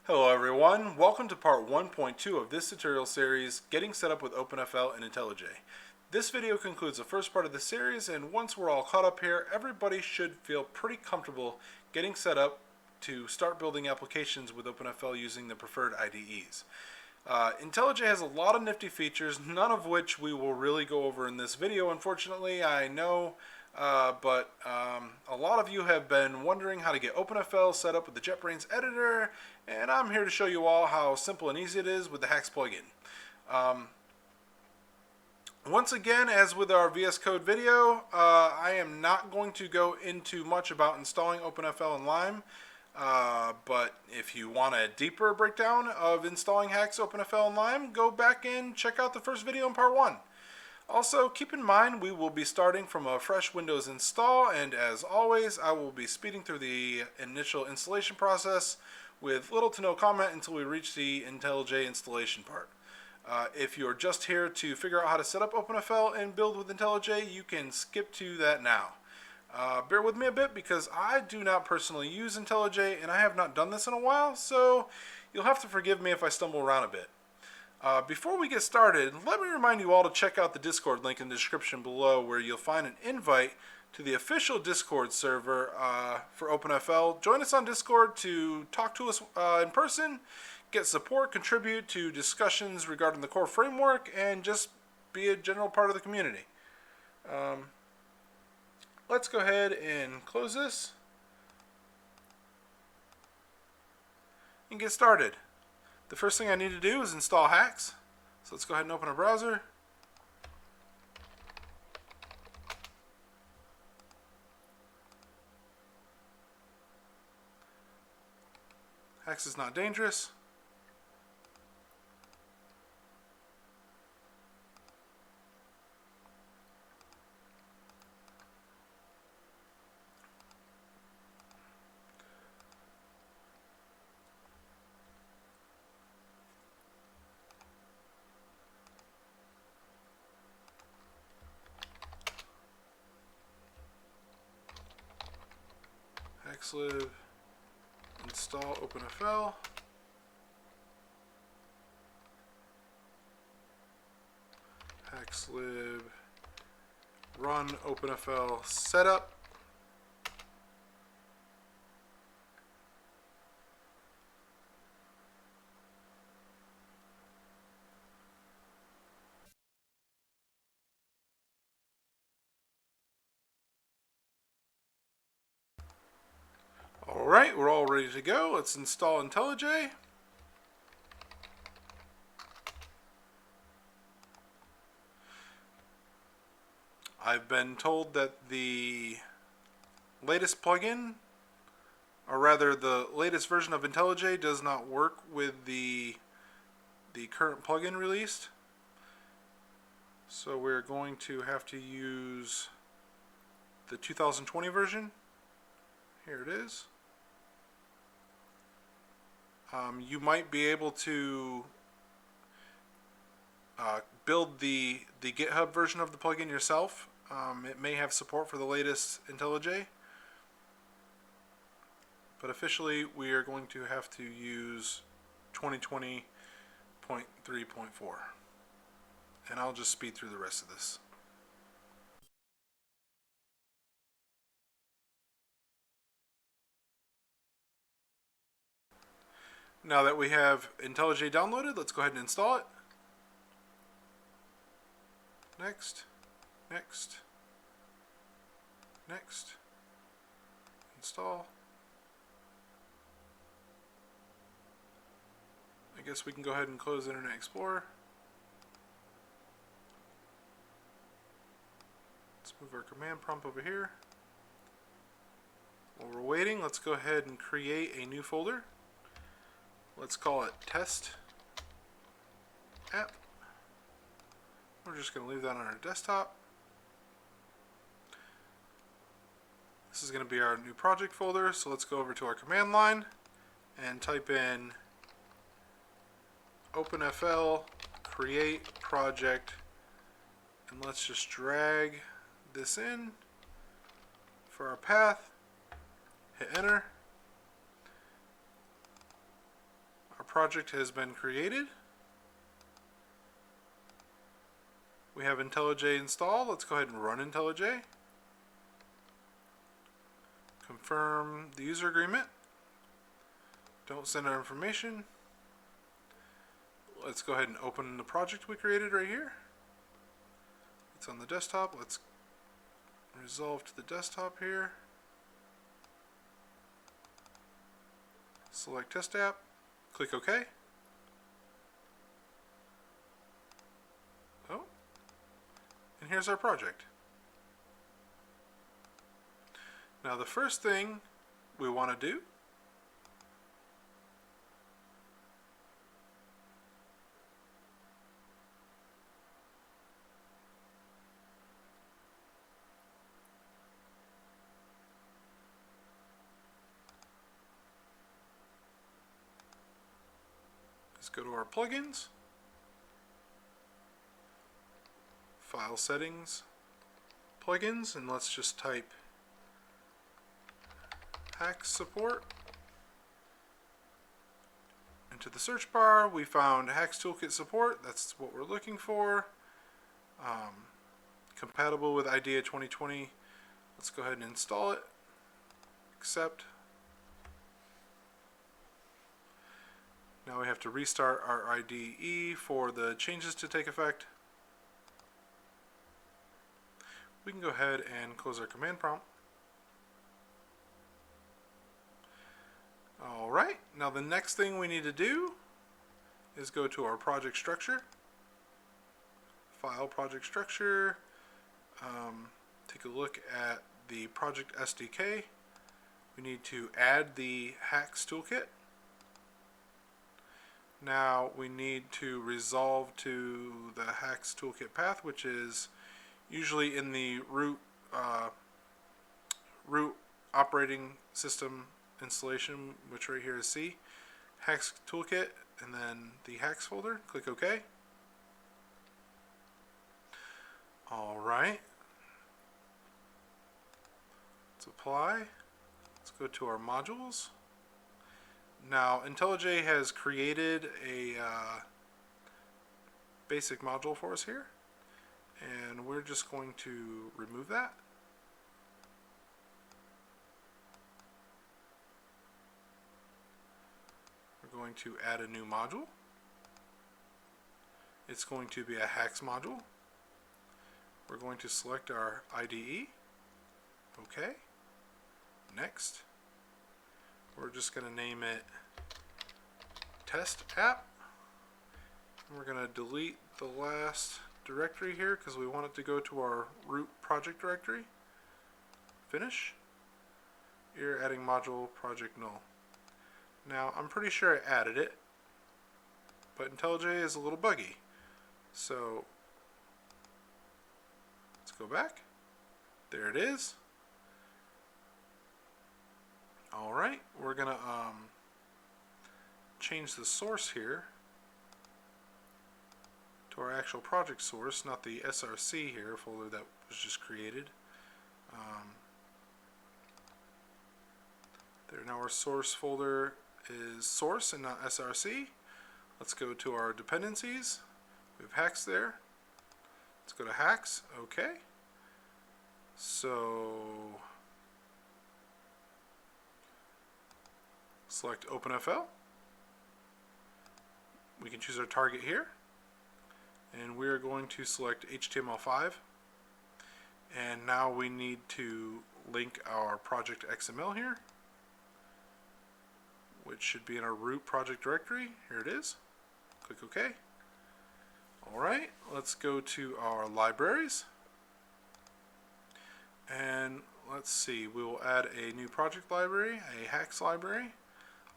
Hello everyone, welcome to part 1.2 of this tutorial series, Getting Set Up with OpenFL and IntelliJ. This video concludes the first part of the series, and once we're all caught up here, everybody should feel pretty comfortable getting set up to start building applications with OpenFL using the preferred IDEs. IntelliJ has a lot of nifty features, none of which we will really go over in this video, unfortunately, I know. But a lot of you have been wondering how to get OpenFL set up with the JetBrains editor, and I'm here to show you all how simple and easy it is with the Haxe plugin. Once again, as with our VS Code video, I am not going to go into much about installing OpenFL in Lime, but if you want a deeper breakdown of installing Haxe OpenFL in Lime, go back and check out the first video in part 1. Also, keep in mind we will be starting from a fresh Windows install, and as always, I will be speeding through the initial installation process with little to no comment until we reach the IntelliJ installation part. If you're just here to figure out how to set up OpenFL and build with IntelliJ, you can skip to that now. Bear with me a bit because I do not personally use IntelliJ and I have not done this in a while, so you'll have to forgive me if I stumble around a bit. Before we get started, let me remind you all to check out the Discord link in the description below, where you'll find an invite to the official Discord server for OpenFL. Join us on Discord to talk to us in person, get support, contribute to discussions regarding the core framework, and just be a general part of the community. Let's go ahead and close this and get started. The first thing I need to do is install Haxe. So let's go ahead and open a browser. Haxe is not dangerous. Haxelib install OpenFL. Haxelib run OpenFL setup. Alright, we're all ready to go. Let's install IntelliJ. I've been told that the latest plugin, or rather the latest version of IntelliJ, does not work with the current plugin released. So we're going to have to use the 2020 version. Here it is. You might be able to build the GitHub version of the plugin yourself. It may have support for the latest IntelliJ, but officially we are going to have to use 2020.3.4, and I'll just speed through the rest of this. Now that we have IntelliJ downloaded, let's go ahead and install it. Next, next, next, install. I guess we can go ahead and close Internet Explorer. Let's move our command prompt over here. While we're waiting, let's go ahead and create a new folder. Let's call it test app. We're just going to leave that on our desktop. This is going to be our new project folder, so let's go over to our command line and type in OpenFL create project, and let's just drag this in for our path, hit enter. project has been created. We have IntelliJ installed. Let's go ahead and run IntelliJ. Confirm the user agreement. Don't send our information. Let's go ahead and open the project we created right here. It's on the desktop. Let's resolve to the desktop here. Select Test App. Click OK. Oh. And here's our project. Now the first thing we want to do is go to our plugins, file settings, plugins, and let's just type Haxe support. Into the search bar, we found Haxe Toolkit support. That's what we're looking for. Compatible with IDEA 2020. Let's go ahead and install it. Accept. Now we have to restart our IDE for the changes to take effect. We can go ahead and close our command prompt. Alright, now the next thing we need to do is go to our project structure. File, project structure. Take a look at the project SDK. We need to add the Haxe Toolkit. Now we need to resolve to the Haxe Toolkit path, which is usually in the root operating system installation, which right here is C. Haxe Toolkit, and then the Haxe folder. Click OK. Alright. Let's apply. Let's go to our modules. Now IntelliJ has created a basic module for us here, and we're just going to remove that. We're going to add a new module. It's going to be a Haxe module. We're going to select our IDE. OK. Next. We're just going to name it Test App. And we're going to delete the last directory here because we want it to go to our root project directory. Finish. Here, adding module project null. Now, I'm pretty sure I added it, but IntelliJ is a little buggy. So, let's go back. There it is. Alright, we're going to change the source here to our actual project source, not the SRC here folder that was just created. There, now our source folder is source and not SRC. Let's go to our dependencies. We have Haxe there. Let's go to Haxe. OK. So select OpenFL. We can choose our target here, and we're going to select HTML5. And now we need to link our project XML here, which should be in our root project directory. Here it is. Click OK. Alright, let's go to our libraries. And let's see, we will add a new project library, a Haxe library.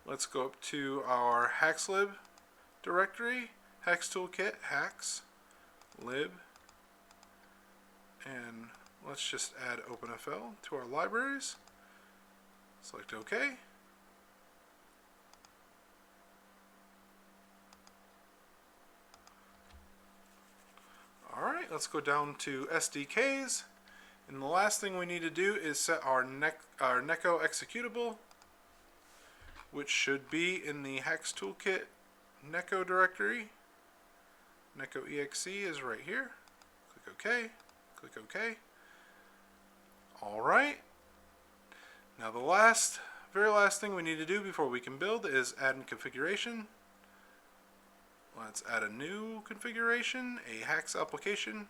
Let's go up to our HaxeLib directory, Haxe Toolkit, Haxe, lib, and let's just add OpenFL to our libraries. Select OK. Alright, let's go down to SDKs. And the last thing we need to do is set our Neko executable, which should be in the Haxe Toolkit Neko directory. Neko exe is right here. Click OK. Click OK. Alright. Now the very last thing we need to do before we can build is add in configuration. Let's add a new configuration, a Haxe application.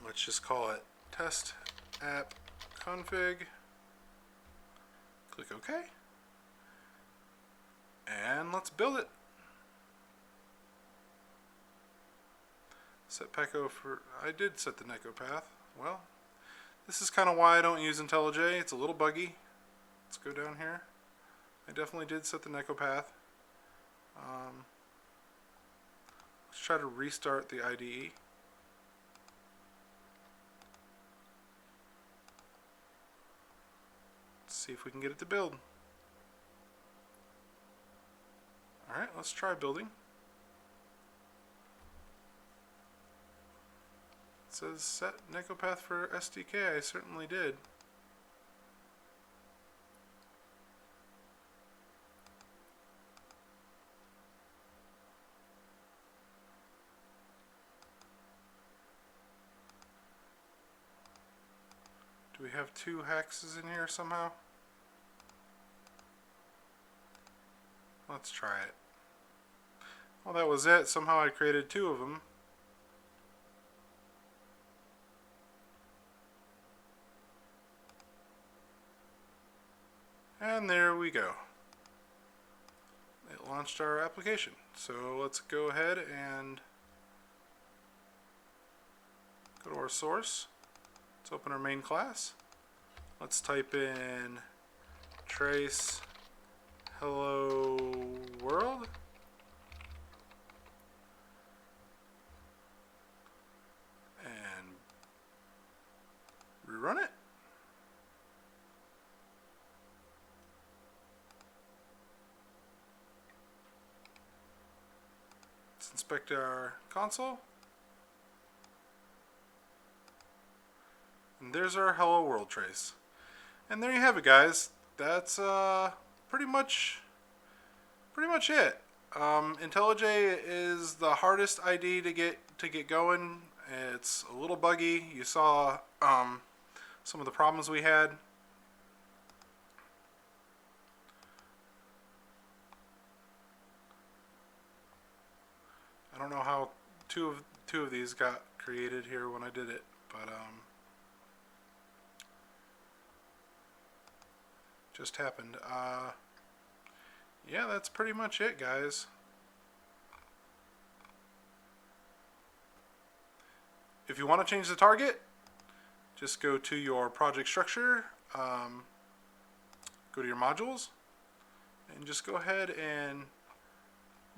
Let's just call it test app config. Click OK. And let's build it. Set Pecco for, I did set the Neko path. Well, this is kind of why I don't use IntelliJ. It's a little buggy. Let's go down here. I definitely did set the Neko path. Let's try to restart the IDE. Let's see if we can get it to build. Alright, let's try building. It says set Neko path for SDK. I certainly did. Do we have two Haxes in here somehow? Let's try it. Well, that was it. Somehow I created two of them. And there we go. It launched our application. So let's go ahead and go to our source. Let's open our main class. Let's type in trace hello world. And rerun it. Let's inspect our console. And there's our hello world trace. And there you have it, guys. That's pretty much it. IntelliJ is the hardest IDE to get going. It's a little buggy. You saw some of the problems we had. I don't know how two of these got created here when I did it, but just happened. Yeah, that's pretty much it, guys. If you want to change the target, just go to your project structure, go to your modules, and just go ahead and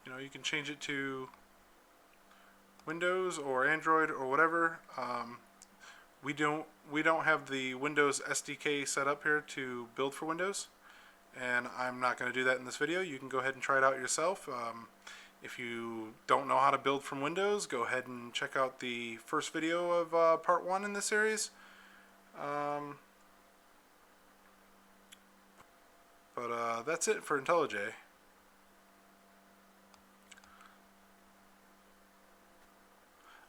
you can change it to Windows or Android or whatever. We don't have the Windows SDK set up here to build for Windows, and I'm not going to do that in this video. You can go ahead and try it out yourself. If you don't know how to build from Windows, go ahead and check out the first video of part 1 in this series. But that's it for IntelliJ.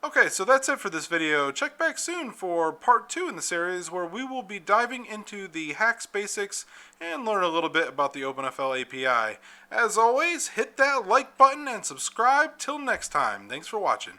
Okay, so that's it for this video. Check back soon for part 2 in the series, where we will be diving into the Haxe basics and learn a little bit about the OpenFL API. As always, hit that like button and subscribe. Till next time, thanks for watching.